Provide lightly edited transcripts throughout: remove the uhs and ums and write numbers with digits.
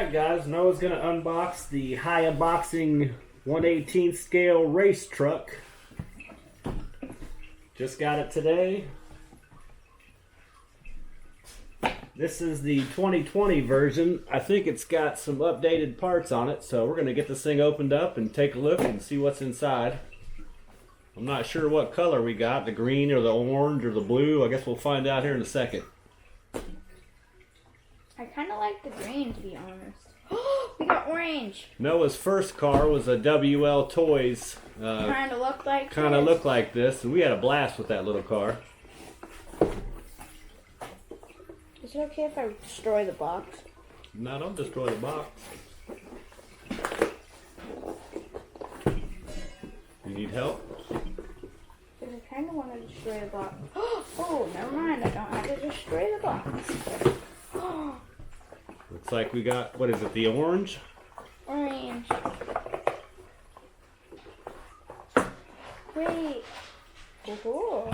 Alright guys, Noah's going to unbox the Haiboxing 1/18 scale race truck. Just got it today. This is the 2020 version. I think it's got some updated parts on it, so we're going to get this thing opened up and take a look and see what's inside. I'm not sure what color we got, the green or the orange or the blue. I guess we'll find out here in a second. I kind of like the green, to be honest. We got orange. Noah's first car was a WL Toys. Kind of looked like this, and we had a blast with that little car. Is it okay if I destroy the box? No, don't destroy the box. You need help? Because I kind of want to destroy the box. Oh, never mind. I don't have to destroy the box. Looks like we got, what is it, the orange? Orange. Wait. Cool.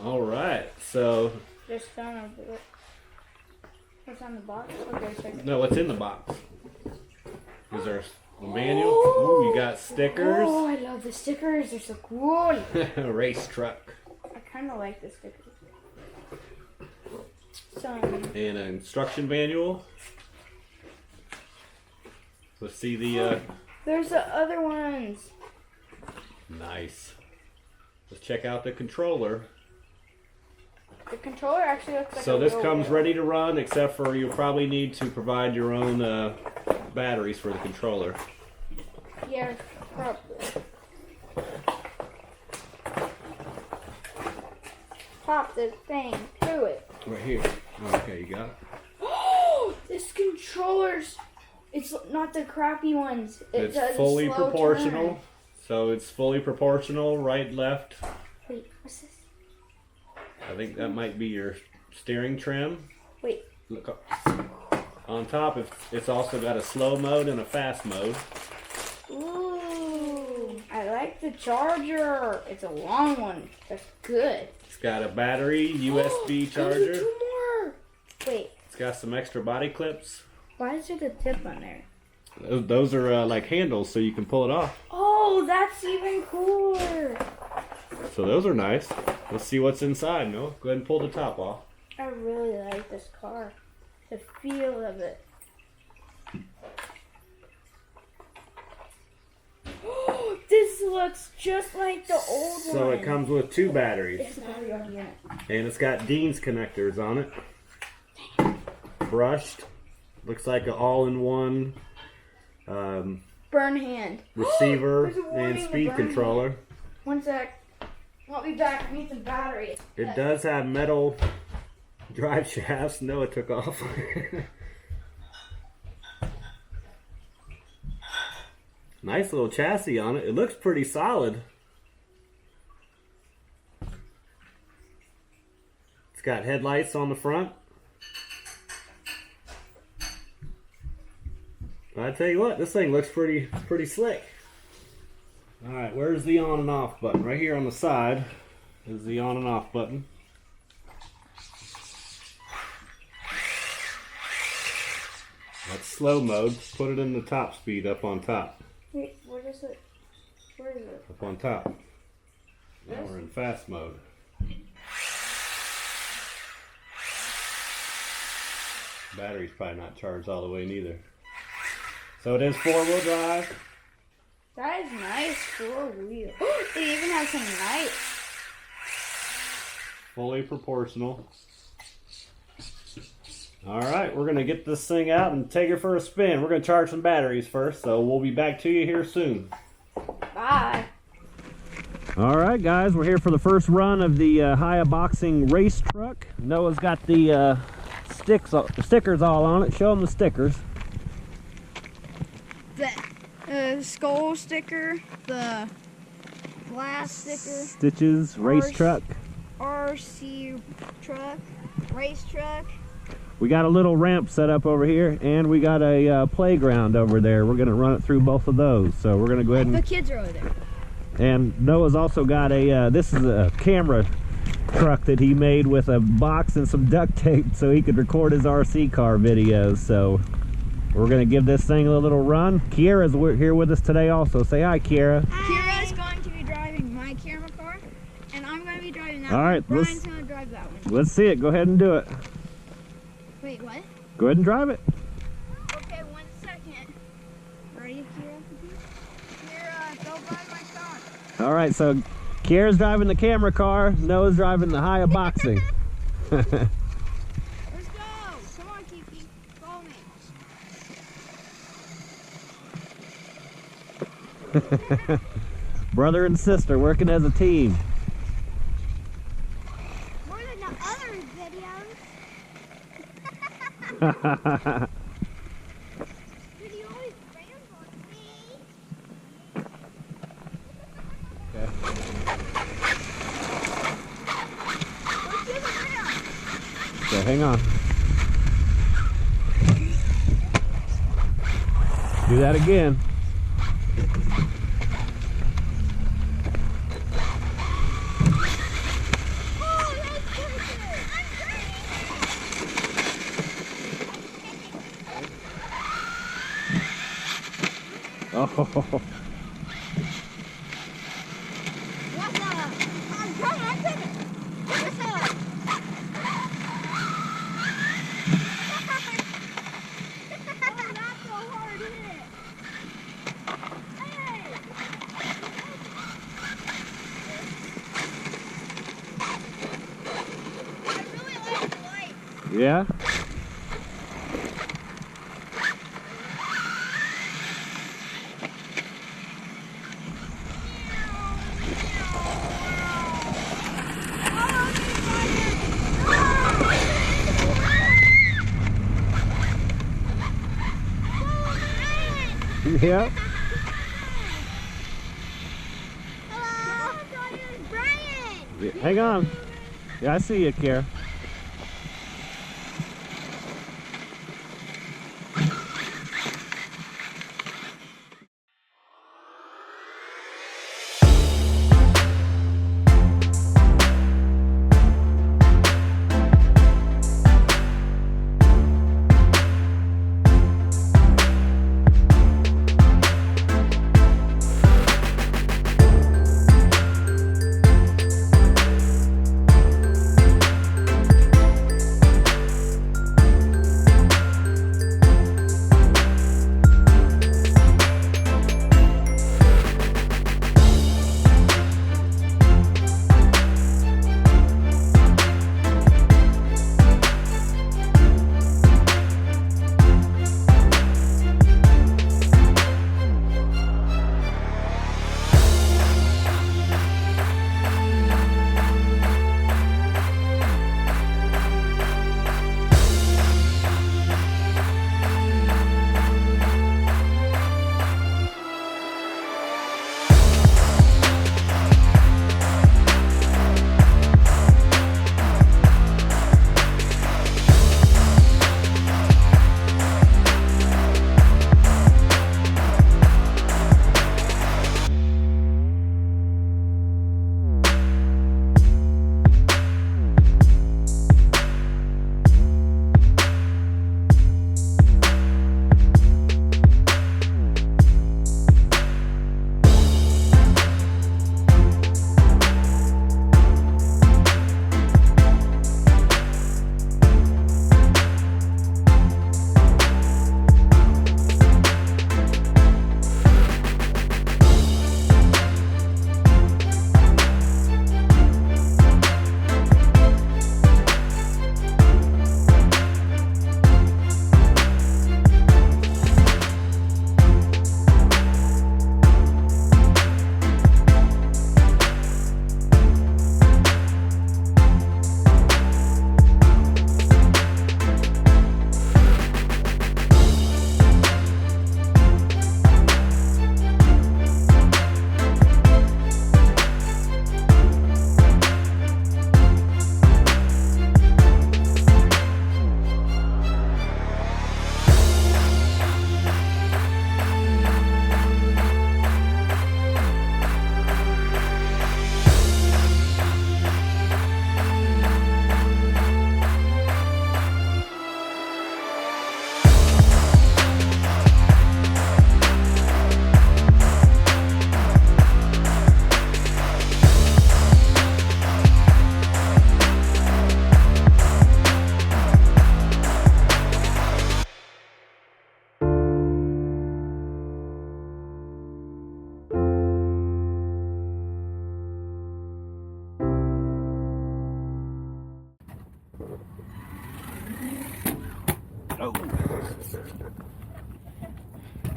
Alright, so... Just kind of... What's on the box? Okay, no, what's in the box? Is there a manual? Ooh, you got stickers. Oh, I love the stickers. They're so cool. Race truck. I kind of like the stickers. And an instruction manual. Let's see the... There's the other ones. Nice. Let's check out the controller. The controller actually looks like so a this real comes one. ready to run, except for you'll probably need to provide your own batteries for the controller. Yeah, probably. Pop this thing through it. Right here. Okay, you got it. Oh, this controller's... It's not the crappy ones. It's does fully a slow proportional. turn. So it's fully proportional, right, left. Wait, what's this? I think that might be your steering trim. Wait. Look on top, it's also got a slow mode and a fast mode. Ooh, I like the charger. It's a long one. That's good. It's got a battery, USB charger. Two more. Wait. It's got some extra body clips. Why is there the tip on there? Those are like handles, so you can pull it off. Oh, that's even cooler. So those are nice. Let's see what's inside, Noah. Go ahead and pull the top off. I really like this car. The feel of it. This looks just like the old one. So it comes with two batteries. It's a battery on here. And it's got Dean's connectors on it. Brushed. Looks like an all-in-one Burn hand. receiver There's a warning and to speed burn controller. hand. One sec. I'll be back. I need some batteries. It does have metal drive shafts. Noah took off. Nice little chassis on it. It looks pretty solid. It's got headlights on the front. I tell you what, this thing looks pretty slick. Alright, where's the on and off button? Right here on the side is the on and off button. That's slow mode. Put it in the top speed up on top. Wait, what is it? Where is it? Up on top. Now we're in fast mode. Battery's probably not charged all the way neither. So it is 4-wheel drive. That is nice. 4-wheel. They even have some lights. Fully proportional. Alright, we're going to get this thing out and take it for a spin. We're going to charge some batteries first, so we'll be back to you here soon. Bye. Alright guys, we're here for the first run of the Haiboxing race truck. Noah's got the stickers all on it. Show them the stickers. The skull sticker, the glass sticker, Stitches, race truck. RC truck, race truck. We got a little ramp set up over here, and we got a playground over there. We're going to run it through both of those. So we're going to go ahead and... The kids are over there. And Noah's also got a, this is a camera truck that he made with a box and some duct tape so he could record his RC car videos. So We're gonna give this thing a little run. Kiara's here with us today also. Say hi, Kiara. Hi. Kira's going to be driving my camera car, and I'm going to be driving that All right, one. Brian's going to drive that one. Let's see it. Go ahead and do it. Wait, what? Go ahead and drive it. Okay, 1 second. Ready, Kira? Kira, go buy my car. All right, so Kiara's driving the camera car. Noah's driving the Haiboxing. Let's go. Come on, Kiki. Follow me. Brother and sister working as a team. More than the other videos. Did you always ramble me? Okay. Let's do the ramp. So hang on. Do that again. Oh, that's perfect. Oh. What's up? I'm coming. What's up? Oh, that's so hard, isn't it? Hey! I really like the lights. Yeah? Yeah. Hello, Brian. Yeah, hang on. Yeah, I see you, Kiara.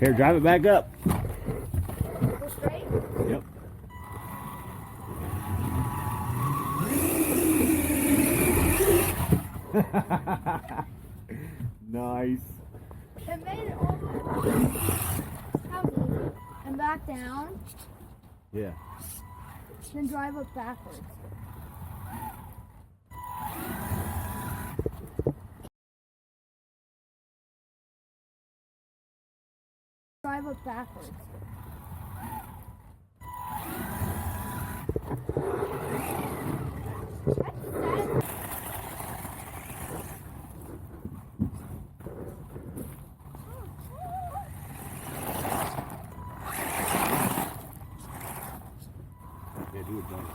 Here, drive it back up. Go straight? Yep. Nice. It made it all the way. How easy. And back down, Yeah. then drive up backwards. Drive up backwards. Yeah, do it, John.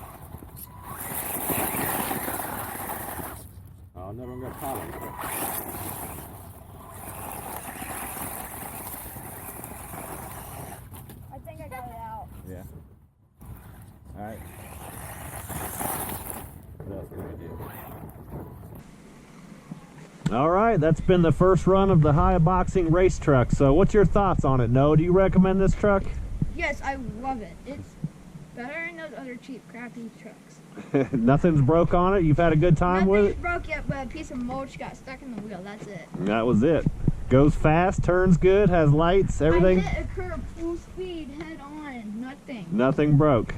Oh, never got caught. I think I got it out. Yeah. All right. What else can we do? All right, that's been the first run of the Haiboxing race truck. So, what's your thoughts on it, Noah? Do you recommend this truck? Yes, I love it. It's better than those other cheap, crappy trucks. Nothing's broke on it. You've had a good time with Nothing's it. broke yet, but a piece of mulch got stuck in the wheel. That's it. That was it. Goes fast, turns good, has lights, everything. I hit a curve full speed, head on. Nothing. Nothing broke.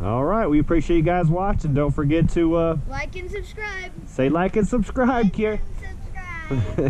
All right, we appreciate you guys watching. Don't forget to Like and subscribe. say like and subscribe, Kier. Subscribe.